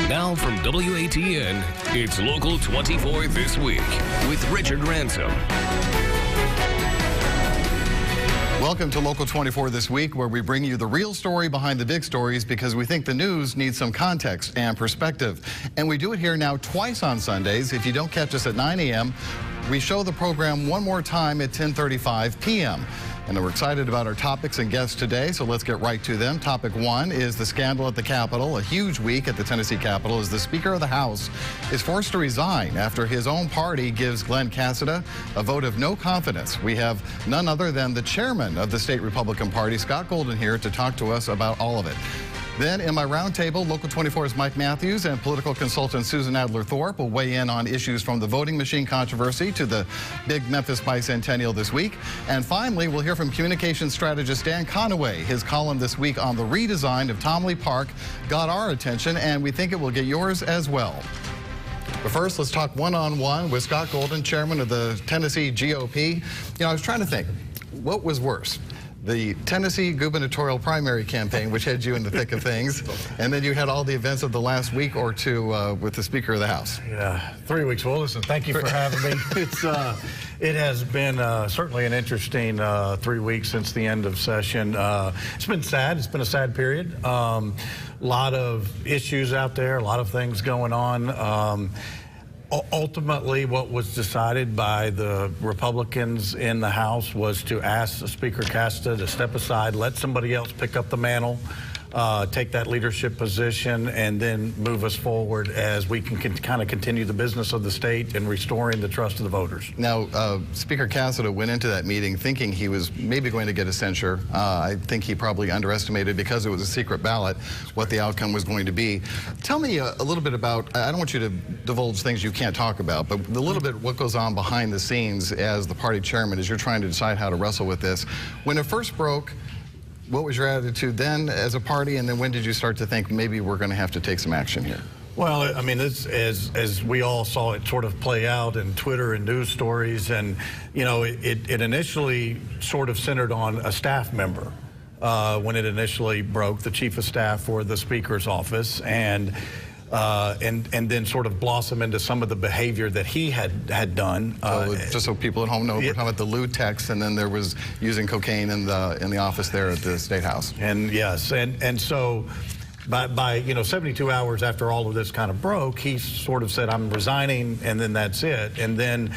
Now from WATN, it's Local 24 This Week with Richard Ransom. Welcome to Local 24 This Week, where we bring you the real story behind the big stories because we think the news needs some context and perspective. And we do it here now twice on Sundays. If you don't catch us at 9 a.m., we show the program one more time at 10:35 p.m. And we're excited about our topics and guests today, so let's get right to them. Topic one is the scandal at the Capitol. A huge week at the Tennessee Capitol as the Speaker of the House is forced to resign after his own party gives Glen Casada a vote of no confidence. We have none other than the chairman of the state Republican Party, Scott Golden, here to talk to us about all of it. Then in my roundtable, Local 24's Mike Matthews and political consultant Susan Adler-Thorpe will weigh in on issues from the voting machine controversy to the big Memphis bicentennial this week. And finally, we'll hear from communications strategist Dan Conaway. His column this week on the redesign of Tom Lee Park got our attention, and we think it will get yours as well. But first, let's talk one-on-one with Scott Golden, chairman of the Tennessee GOP. You know, I was trying to think, what was worse? The Tennessee gubernatorial primary campaign, which had you in the thick of things, and then you had all the events of the last week or two with the Speaker of the House. Yeah, 3 weeks. Well, listen, thank you for having me. It has been certainly an interesting 3 weeks since the end of session. It's been sad. It's been a sad period. A lot of issues out there, a lot of things going on. Ultimately, what was decided by the Republicans in the House was to ask Speaker Casada to step aside, let somebody else pick up the mantle, take that leadership position, and then move us forward as we can kind of continue the business of the state and restoring the trust of the voters. Now, Speaker Casada went into that meeting thinking he was maybe going to get a censure. I think he probably underestimated, because it was a secret ballot, what the outcome was going to be. Tell me a little bit about, I don't want you to divulge things you can't talk about, but a little bit what goes on behind the scenes as the party chairman as you're trying to decide how to wrestle with this. When it first broke, what was your attitude then as a party, and then when did you start to think maybe we're going to have to take some action here? Well, I mean, as we all saw it sort of play out in Twitter and news stories, and, you know, it initially sort of centered on a staff member when it initially broke, the chief of staff for the Speaker's office, and then sort of blossom into some of the behavior that he had done. So just so people at home know, we're talking about the lewd text, and then there was using cocaine in the office there at the State House. And yes, and so by 72 hours after all of this kind of broke, he sort of said, "I'm resigning," and then that's it. And then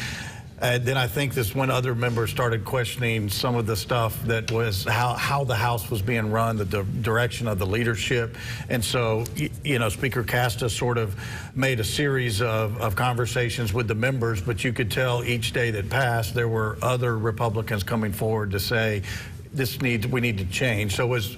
I think this when other members started questioning some of the stuff that was how the House was being run, the direction of the leadership. And so, Speaker Casada sort of made a series of conversations with the members, but you could tell each day that passed, there were other Republicans coming forward to say, we need to change. So as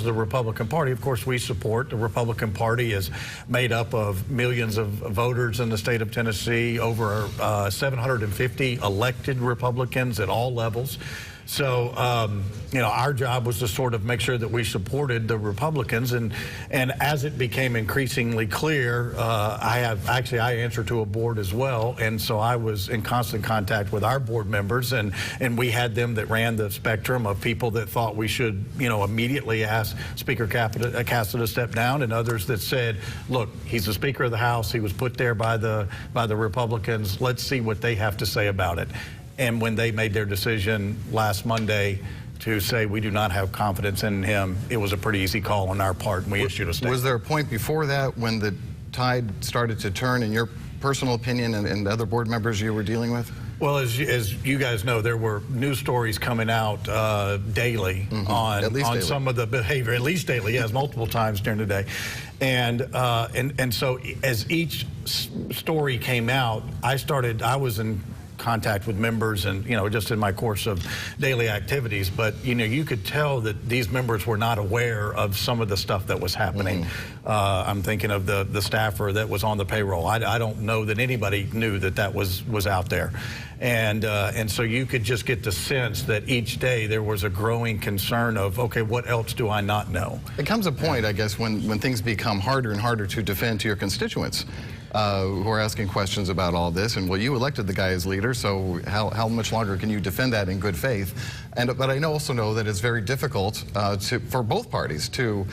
the Republican Party, of course, we support. The Republican Party is made up of millions of voters in the state of Tennessee, over 750 elected Republicans at all levels. So, our job was to sort of make sure that we supported the Republicans. And as it became increasingly clear, I answer to a board as well. And so I was in constant contact with our board members, and we had them that ran the spectrum of people that thought we should, immediately ask Speaker Casada to step down, and others that said, look, he's the Speaker of the House. He was put there by the Republicans. Let's see what they have to say about it. And when they made their decision last Monday to say we do not have confidence in him, it was a pretty easy call on our part, and we issued a statement. Was there a point before that when the tide started to turn, in your personal opinion, and other board members you were dealing with? Well, as you guys know, there were news stories coming out daily on some of the behavior, at least daily, yes, multiple times during the day. And so as each story came out, I was in contact with members and, just in my course of daily activities. But, you could tell that these members were not aware of some of the stuff that was happening. I'm thinking of the staffer that was on the payroll. I don't know that anybody knew that was out there. And so you could just get the sense that each day there was a growing concern of, okay, what else do I not know? It comes a point, I guess, when things become harder and harder to defend to your constituents. Who are asking questions about all this, and well, you elected the guy as leader, so how much longer can you defend that in good faith? But I also know that it's very difficult for both parties to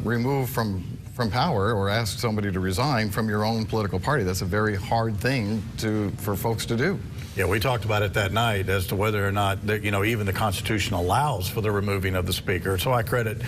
remove from from power or ask somebody to resign from your own political party. That's a very hard thing for folks to do. Yeah, we talked about it that night as to whether or not, even the Constitution allows for the removing of the Speaker. So I credit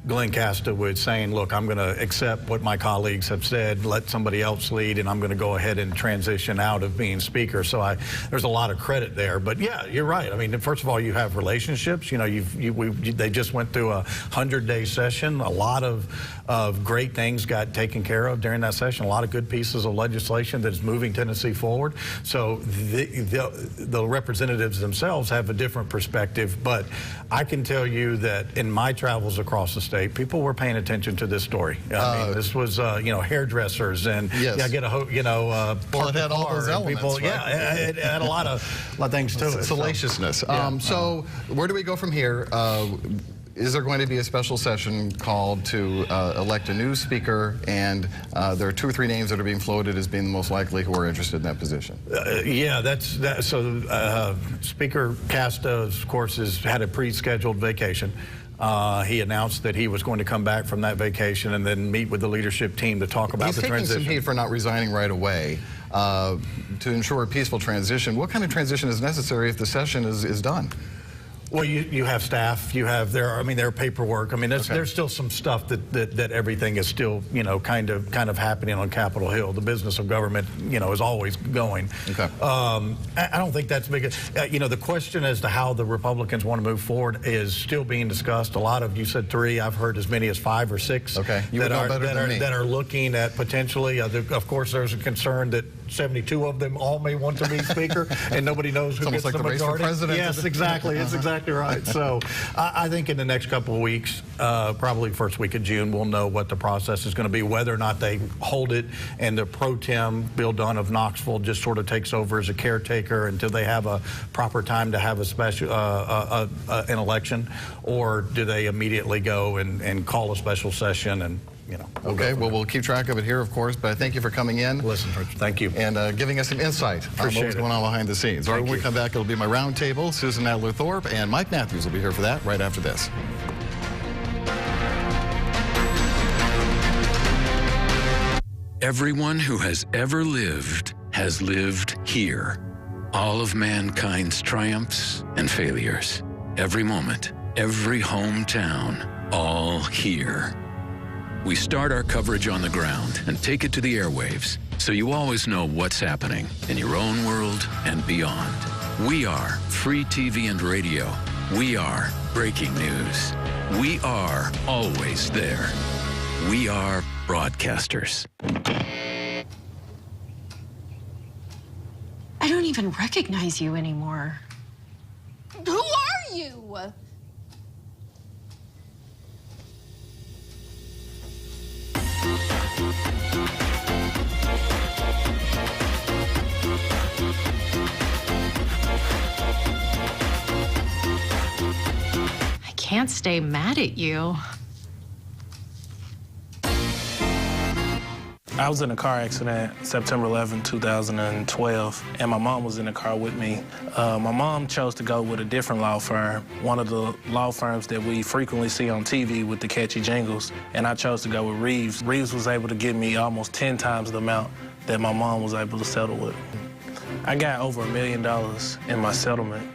Glenn Casta with saying, look, I'm going to accept what my colleagues have said, let somebody else lead, and I'm going to go ahead and transition out of being Speaker. So there's a lot of credit there. But yeah, you're right. I mean, first of all, you have relationships. They just went through a 100-day session. A lot of great things got taken care of during that session. A lot of good pieces of legislation that is moving Tennessee forward. So the representatives themselves have a different perspective. But I can tell you that in my travels across the state, people were paying attention to this story. I mean, this was, hairdressers and yes. Well, it had all those elements. People, right? Yeah, it had a lot of things to it. Salaciousness. So where do we go from here? Is there going to be a special session called to elect a new speaker? And there are 2 or 3 names that are being floated as being the most likely who are interested in that position. So Speaker Casta, of course, has had a pre-scheduled vacation. He announced that he was going to come back from that vacation and then meet with the leadership team to talk about the transition. He's taking some heat for not resigning right away to ensure a peaceful transition. What kind of transition is necessary if the session is done? Well, you have staff, there are paperwork. I mean, there's still some stuff that everything is still, kind of happening on Capitol Hill. The business of government, is always going. Okay. I don't think that's big. The question as to how the Republicans want to move forward is still being discussed. A lot of, you said 3, I've heard as many as 5 or 6 okay. that are looking at potentially. Of course, there's a concern that 72 of them all may want to be Speaker, and nobody knows who gets like the majority. Race for president. Yes, exactly. It's exactly right. So I think in the next couple of weeks, probably first week of June, we'll know what the process is going to be, whether or not they hold it, and the pro tem Bill Dunn of Knoxville just sort of takes over as a caretaker until they have a proper time to have a special an election, or do they immediately go and call a special session and. Okay, well, we'll keep track of it here, of course, but I thank you for coming in. Listen, thank you. And giving us some insight on what was going on behind the scenes. All right, when we come back, it'll be my round table. Susan Adler-Thorpe and Mike Matthews will be here for that right after this. Everyone who has ever lived has lived here. All of mankind's triumphs and failures. Every moment, every hometown, all here. We start our coverage on the ground and take it to the airwaves, so you always know what's happening in your own world and beyond. We are free TV and radio. We are breaking news. We are always there. We are broadcasters. I don't even recognize you anymore. Who are you? I can't stay mad at you. I was in a car accident September 11, 2012, and my mom was in the car with me. My mom chose to go with a different law firm, one of the law firms that we frequently see on TV with the catchy jingles, and I chose to go with Reeves. Reeves was able to give me almost 10 times the amount that my mom was able to settle with. I got over $1 million in my settlement.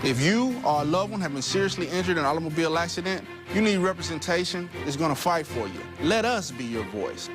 If you or a loved one have been seriously injured in an automobile accident, you need representation that's going to fight for you. Let us be your voice.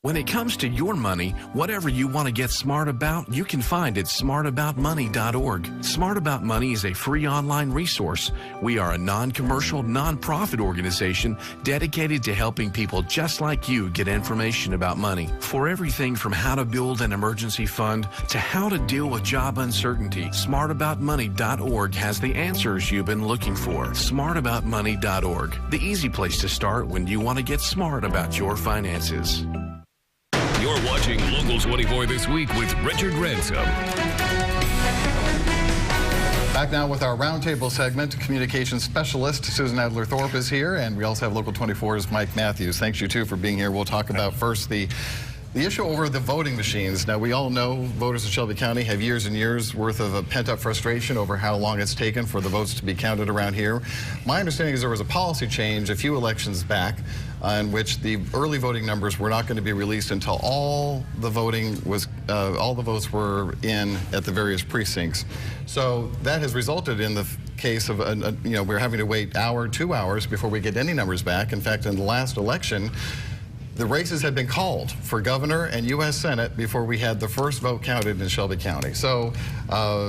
When it comes to your money, whatever you want to get smart about, you can find at smartaboutmoney.org. Smart About Money is a free online resource. We are a non-commercial, non-profit organization dedicated to helping people just like you get information about money. For everything from how to build an emergency fund to how to deal with job uncertainty, smartaboutmoney.org has the answers you've been looking for. Smartaboutmoney.org, the easy place to start when you want to get smart about your finances. You're watching Local 24 This Week with Richard Ransom. Back now with our roundtable segment. Communications specialist Susan Adler-Thorpe is here, and we also have Local 24's Mike Matthews. Thanks you two for being here. We'll talk about first the issue over the voting machines. Now, we all know voters in Shelby County have years and years worth of pent-up frustration over how long it's taken for the votes to be counted around here. My understanding is there was a policy change a few elections back in which the early voting numbers were not going to be released until all the votes were in at the various precincts. So that has resulted in the case of, we're having to wait 2 hours before we get any numbers back. In fact, in the last election, the races had been called for governor and U.S. Senate before we had the first vote counted in Shelby County. So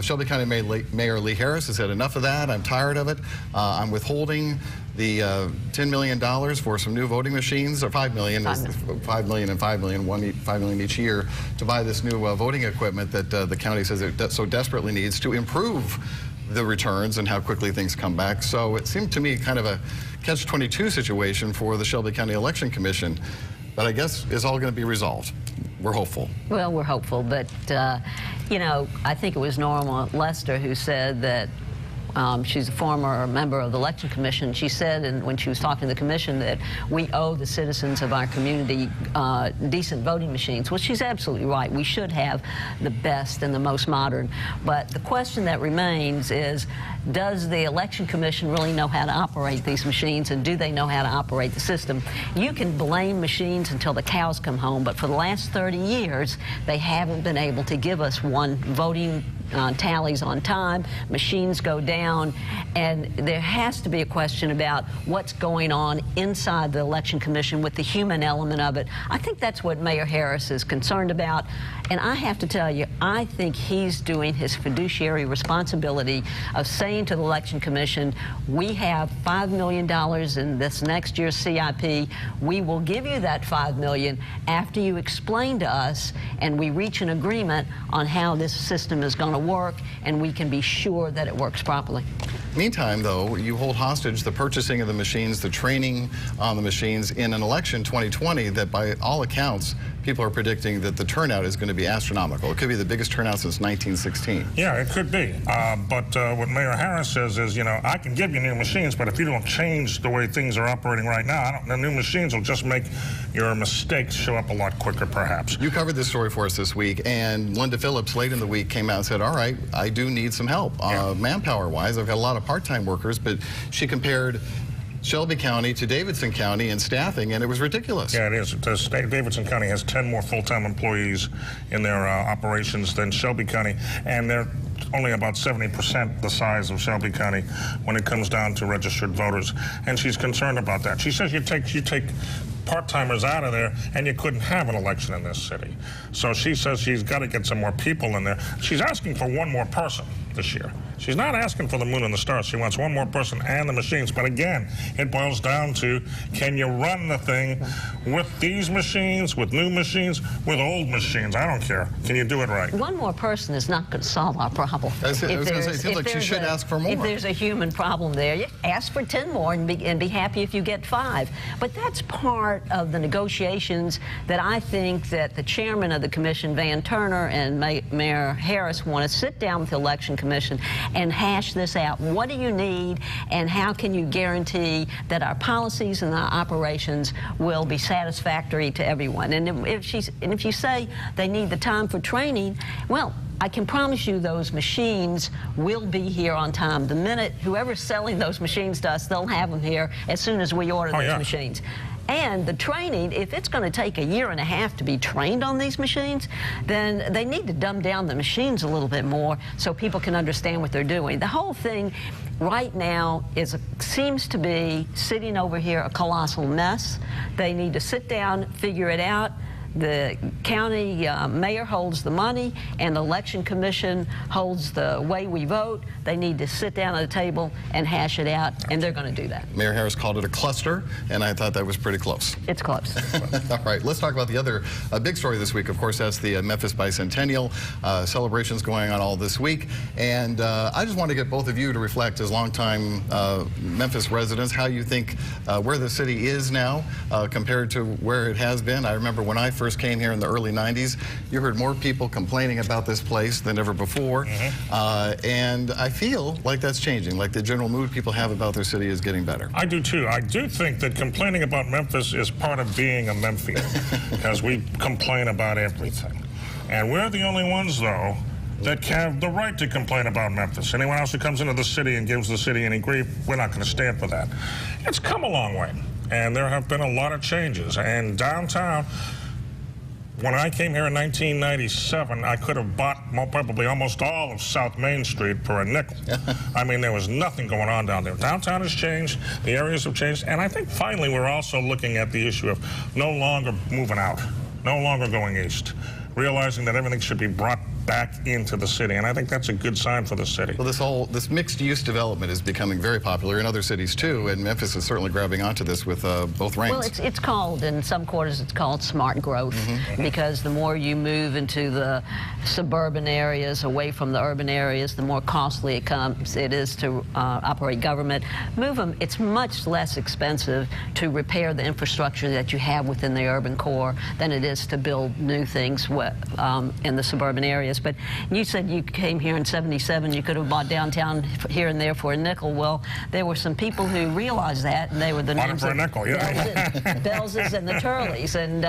Shelby County Mayor Lee Harris has said, enough of that. I'm tired of it. I'm withholding the $10 million for some new voting machines, or $5 million, $5 million and $5 million, $5 million each year, to buy this new voting equipment that the county says it so desperately needs to improve the returns and how quickly things come back. So it seemed to me kind of a catch-22 situation for the Shelby County Election Commission. But I guess it's all going to be resolved. We're hopeful. Well, we're hopeful, but, I think it was Norma Lester who said that she's a former member of the Election Commission. She said, and when she was talking to the commission, that we owe the citizens of our community decent voting machines. Well, she's absolutely right. We should have the best and the most modern. But the question that remains is, does the Election Commission really know how to operate these machines, and do they know how to operate the system? You can blame machines until the cows come home, but for the last 30 years, they haven't been able to give us one voting tallies on time, machines go down, and there has to be a question about what's going on inside the Election Commission with the human element of it. I think that's what Mayor Harris is concerned about, and I have to tell you, I think he's doing his fiduciary responsibility of saying to the Election Commission, we have $5 million in this next year's CIP. We will give you that $5 million after you explain to us and we reach an agreement on how this system is going to work, and we can be sure that it works properly. Meantime, though, you hold hostage the purchasing of the machines, the training on the machines in an election 2020 that, by all accounts, people are predicting that the turnout is going to be astronomical. It could be the biggest turnout since 1916. Yeah, it could be. But what Mayor Harris says is, I can give you new machines, but if you don't change the way things are operating right now, the new machines will just make your mistakes show up a lot quicker, perhaps. You covered this story for us this week, and Linda Phillips late in the week came out and said, all right, I do need some help. Manpower-wise, I've got a lot of part-time workers, but she compared Shelby County to Davidson County in staffing, and it was ridiculous. Yeah, it is. Davidson County has 10 more full-time employees in their operations than Shelby County, and they're only about 70% the size of Shelby County when it comes down to registered voters, and she's concerned about that. She says you take part-timers out of there, and you couldn't have an election in this city. So she says she's got to get some more people in there. She's asking for one more person this year. She's not asking for the moon and the stars. She wants one more person and the machines. But again, it boils down to, can you run the thing with these machines, with new machines, with old machines? I don't care. Can you do it right? One more person is not going to solve our problem. I was going to say, it seems like she should ask for more. If there's a human problem there, you ask for 10 more and be happy if you get 5. But that's part of the negotiations that I think that the chairman of the commission, Van Turner, and Mayor Harris want to sit down with the Election Commission and hash this out. What do you need, and how can you guarantee that our policies and our operations will be satisfactory to everyone? And if you say they need the time for training, well, I can promise you those machines will be here on time. The minute whoever's selling those machines to us, they'll have them here as soon as we order those machines. And the training, if it's going to take 1.5 years to be trained on these machines, then they need to dumb down the machines a little bit more so people can understand what they're doing. The whole thing right now seems to be sitting over here a colossal mess. They need to sit down, figure it out. The county mayor holds the money, and the Election Commission holds the way we vote. They need to sit down at a table and hash it out, and they're going to do that. Mayor Harris called it a cluster, and I thought that was pretty close. It's close. All right, let's talk about the other big story this week. Of course, that's the Memphis Bicentennial celebrations going on all this week. And I just want to get both of you to reflect, as longtime Memphis residents, how you think where the city is now compared to where it has been. I remember when I first came here in the early 90s, you heard more people complaining about this place than ever before. And I feel like that's changing, like the general mood people have about their city is getting better. I do too. I do think that complaining about Memphis is part of being a Memphian, because we complain about everything. And we're the only ones, though, that have the right to complain about Memphis. Anyone else who comes into the city and gives the city any grief, we're not going to stand for that. It's come a long way. And there have been a lot of changes. And downtown, when I came here in 1997, I could have bought probably almost all of South Main Street for a nickel. I mean, there was nothing going on down there. Downtown has changed, the areas have changed, and I think finally we're also looking at the issue of no longer moving out, no longer going east, realizing that everything should be brought back into the city, and I think that's a good sign for the city. Well, this mixed-use development is becoming very popular in other cities too, and Memphis is certainly grabbing onto this with both reins. Well, it's called, in some quarters, it's called smart growth, because the more you move into the suburban areas, away from the urban areas, the more costly it is to operate government. Move them, it's much less expensive to repair the infrastructure that you have within the urban core than it is to build new things in the suburban areas. But you said you came here in '77, you could have bought downtown here and there for a nickel. Well, there were some people who realized that, and they were the names for a nickel, Bellses and the Turleys, and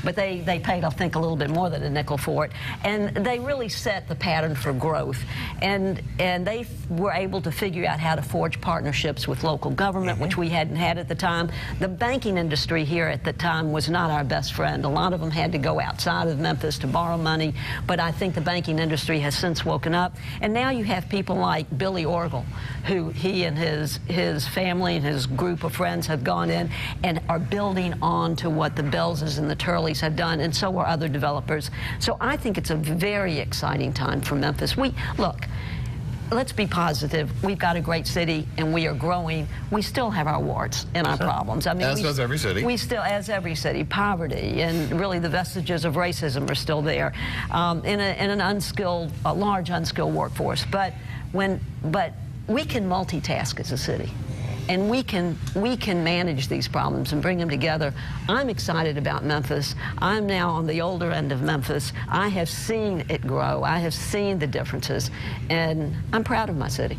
but they paid, I think, a little bit more than a nickel for it, and they really set the pattern for growth, and they were able to figure out how to forge partnerships with local government, which we hadn't had at the time. The banking industry here at the time was not our best friend. A lot of them had to go outside of Memphis to borrow money, but I think the banking industry has since woken up, and now you have people like Billy Orgel, who he and his family and his group of friends have gone in and are building on to what the Bellses and the Turleys have done, and so are other developers. So I think it's a very exciting time for Memphis. Look, let's be positive. We've got a great city, and we are growing. We still have our warts and our problems. I mean, as does every city. We still, as every city, poverty, and really the vestiges of racism are still there, in an unskilled, a large unskilled workforce. But we can multitask as a city, and we can manage these problems and bring them together. I'm excited about Memphis. I'm now on the older end of Memphis. I have seen it grow. I have seen the differences, and I'm proud of my city.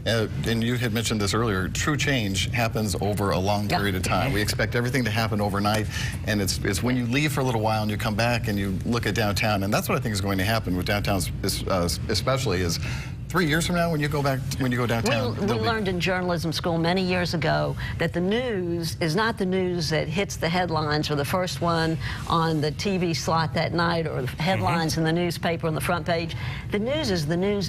And you had mentioned this earlier, true change happens over a long period of time. We expect everything to happen overnight, and it's when you leave for a little while and you come back and you look at downtown, and that's what I think is going to happen with downtown especially, is 3 years from now, when you go downtown, we learned in journalism school many years ago that the news is not the news that hits the headlines or the first one on the TV slot that night or the headlines in the newspaper on the front page. The news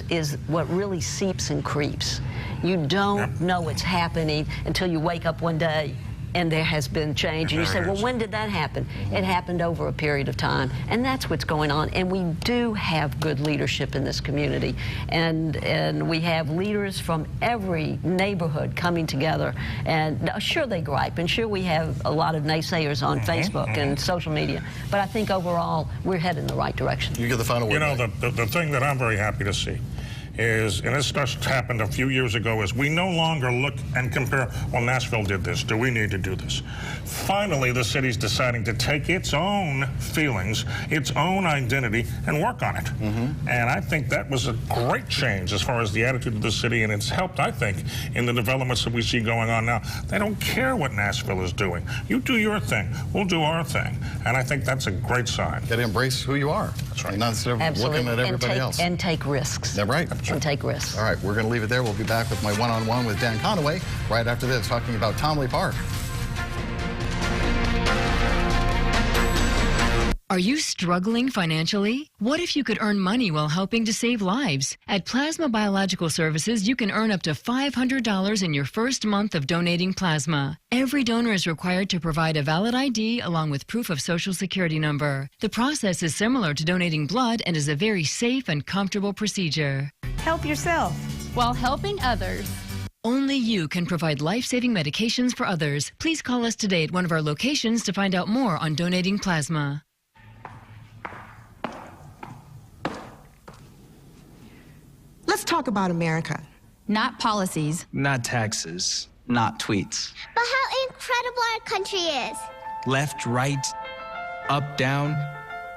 is what really seeps and creeps. You don't know what's happening until you wake up one day and there has been change, and you say, well, when did that happen? It happened over a period of time, and that's what's going on. And we do have good leadership in this community, and we have leaders from every neighborhood coming together. And sure, they gripe, and sure, we have a lot of naysayers on Facebook and social media, but I think overall we're heading in the right direction. You get the final word. You know, the thing that I'm very happy to see is, and this just happened a few years ago, is we no longer look and compare, well, Nashville did this, do we need to do this? Finally, the city's deciding to take its own feelings, its own identity, and work on it. And I think that was a great change as far as the attitude of the city, and it's helped, I think, in the developments that we see going on now. They don't care what Nashville is doing. You do your thing, we'll do our thing. And I think that's a great sign. Got to embrace who you are. That's right. And not instead of looking at everybody else. And take risks. That's right. And take risks. All right, we're going to leave it there. We'll be back with my one-on-one with Dan Conaway right after this, talking about Tomley Park. Are you struggling financially? What if you could earn money while helping to save lives? At Plasma Biological Services, you can earn up to $500 in your first month of donating plasma. Every donor is required to provide a valid ID along with proof of Social Security number. The process is similar to donating blood and is a very safe and comfortable procedure. Help yourself while helping others. Only you can provide life-saving medications for others. Please call us today at one of our locations to find out more on donating plasma. Let's talk about America. Not policies. Not taxes. Not tweets. But how incredible our country is. Left, right, up, down.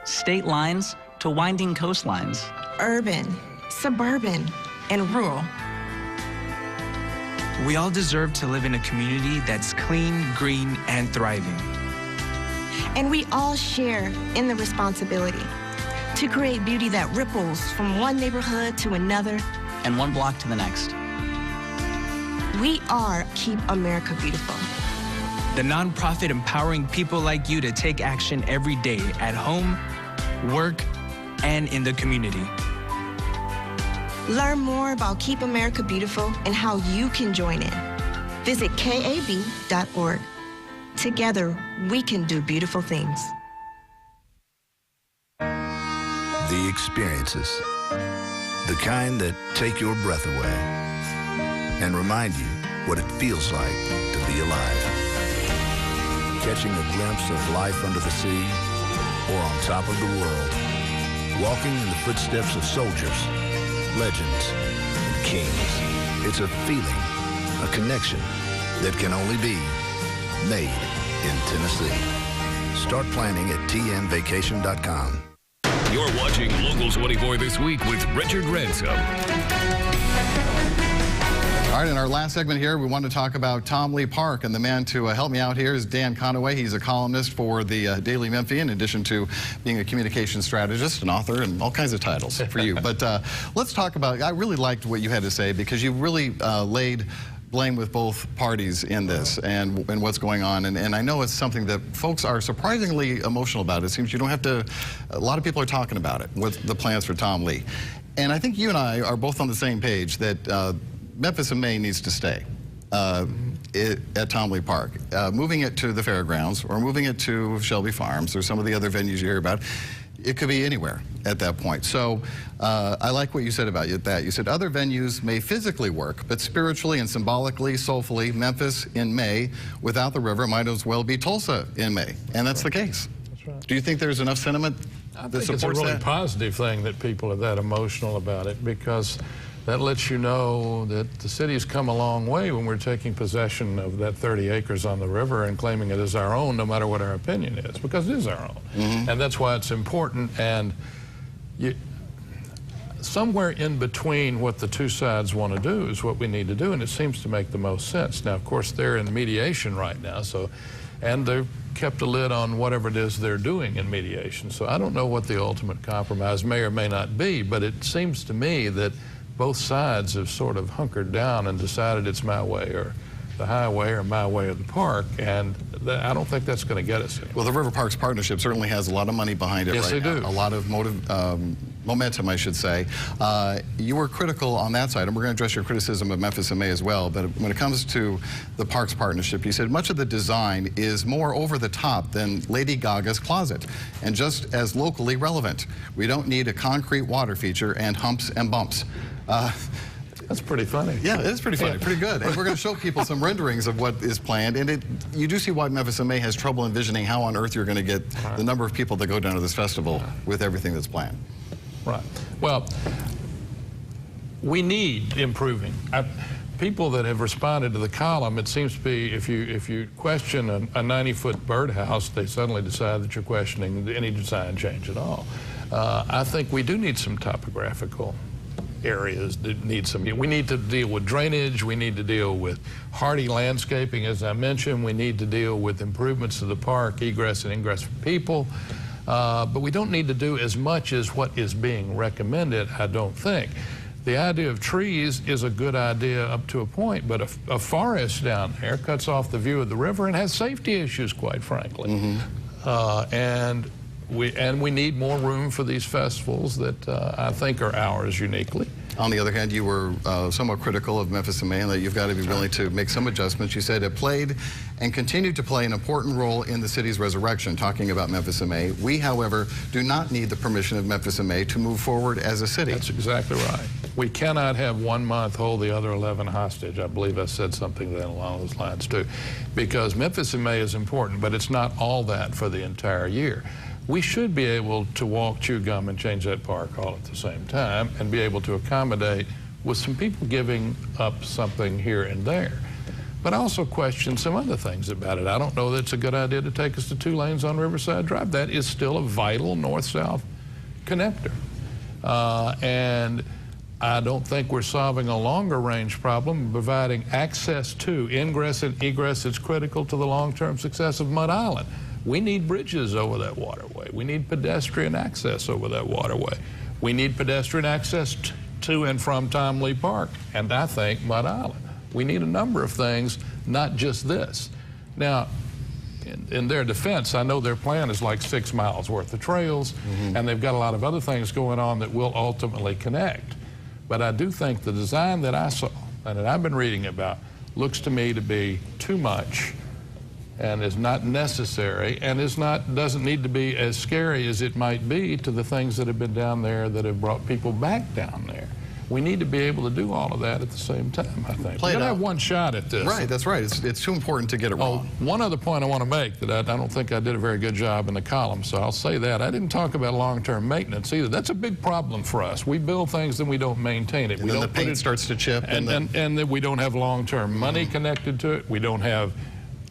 State lines to winding coastlines. Urban, suburban, and rural. We all deserve to live in a community that's clean, green, and thriving. And we all share in the responsibility to create beauty that ripples from one neighborhood to another. And one block to the next. We are Keep America Beautiful. the nonprofit empowering people like you to take action every day at home, work, and in the community. Learn more about Keep America Beautiful and how you can join in. Visit KAB.org. Together, we can do beautiful things. The experiences, the kind that take your breath away and remind you what it feels like to be alive. Catching a glimpse of life under the sea or on top of the world. Walking in the footsteps of soldiers, legends, and kings. It's a feeling, a connection that can only be made in Tennessee. Start planning at tnvacation.com. You're watching Local 24 This Week with Richard Ransom. All right, in our last segment here, we want to talk about Tom Lee Park, and the man to help me out here is Dan Conaway. He's a columnist for the Daily Memphian, in addition to being a communication strategist, an author, and all kinds of titles for you. But let's talk about, I really liked what you had to say, because you really laid blame with both parties in this and what's going on. And I know it's something that folks are surprisingly emotional about. It seems you don't have to, a lot of people are talking about it, with the plans for Tom Lee. And I think you and I are both on the same page that Memphis in May needs to stay at Tom Lee Park. Moving it to the fairgrounds or moving it to Shelby Farms or some of the other venues you hear about, it could be anywhere at that point. So I like what you said about that. You said other venues may physically work, but spiritually and symbolically, soulfully, Memphis in May without the river might as well be Tulsa in May. And that's the case. That's right. Do you think there's enough sentiment that supports that? I think it's a really positive thing that people are that emotional about it, because that lets you know that the city's come a long way when we're taking possession of that 30 acres on the river and claiming it as our own, no matter what our opinion is, because it is our own. And that's why it's important. And somewhere in between what the two sides want to do is what we need to do, and it seems to make the most sense. Now, of course, they're in mediation right now, and they've kept a lid on whatever it is they're doing in mediation. So I don't know what the ultimate compromise may or may not be, but it seems to me that both sides have sort of hunkered down and decided it's my way or the highway or my way or the park, and I don't think that's going to get us anywhere. Well, the River Parks Partnership certainly has a lot of money behind it right now. Yes, they do. A lot of momentum, I should say. You were critical on that side, and we're going to address your criticism of Memphis in May as well, but when it comes to the Parks Partnership, you said much of the design is more over the top than Lady Gaga's closet, and just as locally relevant. We don't need a concrete water feature and humps and bumps. That's pretty funny. Yeah, it is pretty funny, pretty good. And we're going to show people some renderings of what is planned, and you do see why Memphis in May has trouble envisioning how on earth you're going to get the number of people that go down to this festival with everything that's planned. Right. Well, we need improving. People that have responded to the column, it seems to be if you question a 90-foot birdhouse, they suddenly decide that you're questioning any design change at all. I think we do need some topographical areas that need some. We need to deal with drainage. We need to deal with hardy landscaping, as I mentioned. We need to deal with improvements to the park, egress and ingress for people. But we don't need to do as much as what is being recommended, I don't think. The idea of trees is a good idea up to a point, but a forest down there cuts off the view of the river and has safety issues, quite frankly. And we need more room for these festivals that I think are ours uniquely. On the other hand, you were somewhat critical of Memphis in May, and that you've got to be willing to make some adjustments. You said it played and continued to play an important role in the city's resurrection, talking about Memphis in May. We, however, do not need the permission of Memphis in May to move forward as a city. That's exactly right. We cannot have 1 month hold the other 11 hostage. I believe I said something then along those lines too. Because Memphis in May is important, but it's not all that for the entire year. We should be able to walk, chew gum, and change that park all at the same time and be able to accommodate with some people giving up something here and there. But I also question some other things about it. I don't know that it's a good idea to take us to 2 lanes on Riverside Drive. That is still a vital north-south connector. And I don't think we're solving a longer range problem, providing access to ingress and egress is critical to the long-term success of Mud Island. We need bridges over that waterway. We need pedestrian access over that waterway. We need pedestrian access to and from Tom Lee Park, and I think Mud Island. We need a number of things, not just this. Now, in their defense, I know their plan is like 6 miles worth of trails, and they've got a lot of other things going on that will ultimately connect. But I do think the design that I saw and that I've been reading about looks to me to be too much and is not necessary and doesn't need to be as scary as it might be to the things that have been down there that have brought people back down there. We need to be able to do all of that at the same time, I think. We're going to have one shot at this. Right, that's right. It's too important to get it wrong. One other point I want to make that I don't think I did a very good job in the column, so I'll say that. I didn't talk about long-term maintenance either. That's a big problem for us. We build things and we don't maintain it. And then the paint starts to chip. And then we don't have long-term money connected to it. We don't have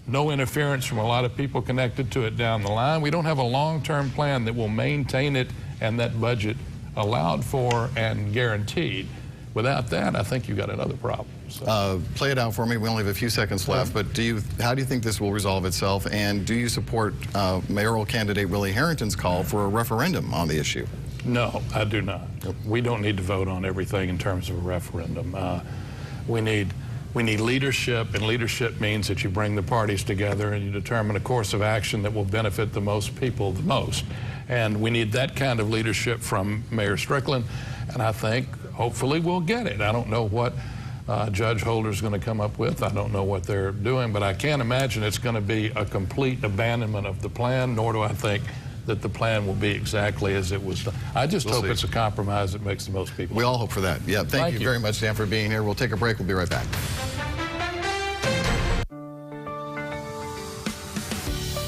no interference from a lot of people connected to it down the line. We don't have a long-term plan that will maintain it and that budget allowed for and guaranteed. Without that, I think you've got another problem. So. Play it out for me. We only have a few seconds left, but how do you think this will resolve itself, and do you support mayoral candidate Willie Harrington's call for a referendum on the issue? No, I do not. We don't need to vote on everything in terms of a referendum. We need leadership, and leadership means that you bring the parties together and you determine a course of action that will benefit the most people the most. And we need that kind of leadership from Mayor Strickland, and I think hopefully we'll get it. I don't know what Judge Holder's going to come up with. I don't know what they're doing, but I can't imagine it's going to be a complete abandonment of the plan, nor do I think that the plan will be exactly as it was done. I just hope it's a compromise that makes the most people. We all hope for that. Yeah, thank you very much, Dan, for being here. We'll take a break. We'll be right back.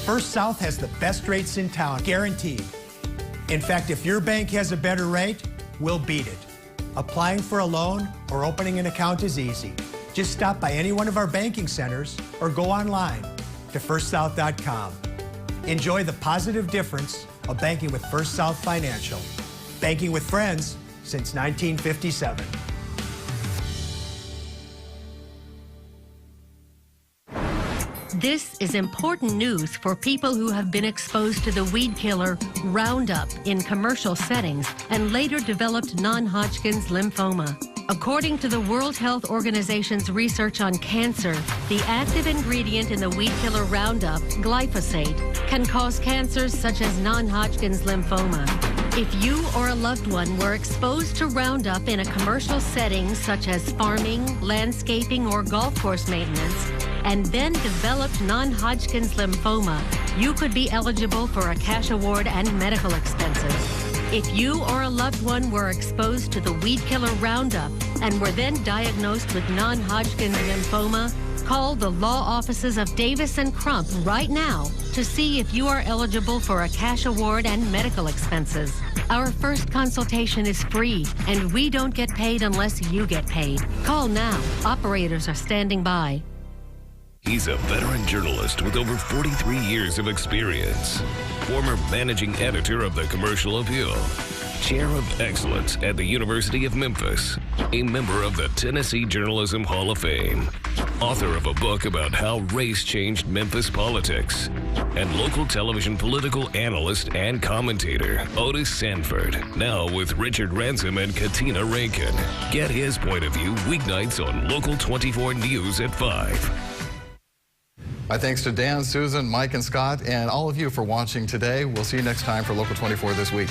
First South has the best rates in town, guaranteed. In fact, if your bank has a better rate, we'll beat it. Applying for a loan or opening an account is easy. Just stop by any one of our banking centers or go online to firstsouth.com. Enjoy the positive difference of banking with First South Financial. Banking with friends since 1957. This is important news for people who have been exposed to the weed killer Roundup in commercial settings and later developed non-Hodgkin's lymphoma. According to the World Health Organization's research on cancer, the active ingredient in the weed killer Roundup, glyphosate, can cause cancers such as non-Hodgkin's lymphoma. If you or a loved one were exposed to Roundup in a commercial setting such as farming, landscaping, or golf course maintenance, and then developed non-Hodgkin's lymphoma, you could be eligible for a cash award and medical expenses. If you or a loved one were exposed to the weed killer Roundup and were then diagnosed with non-Hodgkin's lymphoma, call the law offices of Davis and Crump right now to see if you are eligible for a cash award and medical expenses. Our first consultation is free, and we don't get paid unless you get paid. Call now. Operators are standing by. He's a veteran journalist with over 43 years of experience. Former managing editor of the Commercial Appeal. Chair of Excellence at the University of Memphis. A member of the Tennessee Journalism Hall of Fame. Author of a book about how race changed Memphis politics. And local television political analyst and commentator, Otis Sanford. Now with Richard Ransom and Katina Rankin. Get his point of view weeknights on Local 24 News at 5. My thanks to Dan, Susan, Mike, and Scott, and all of you for watching today. We'll see you next time for Local 24 this week.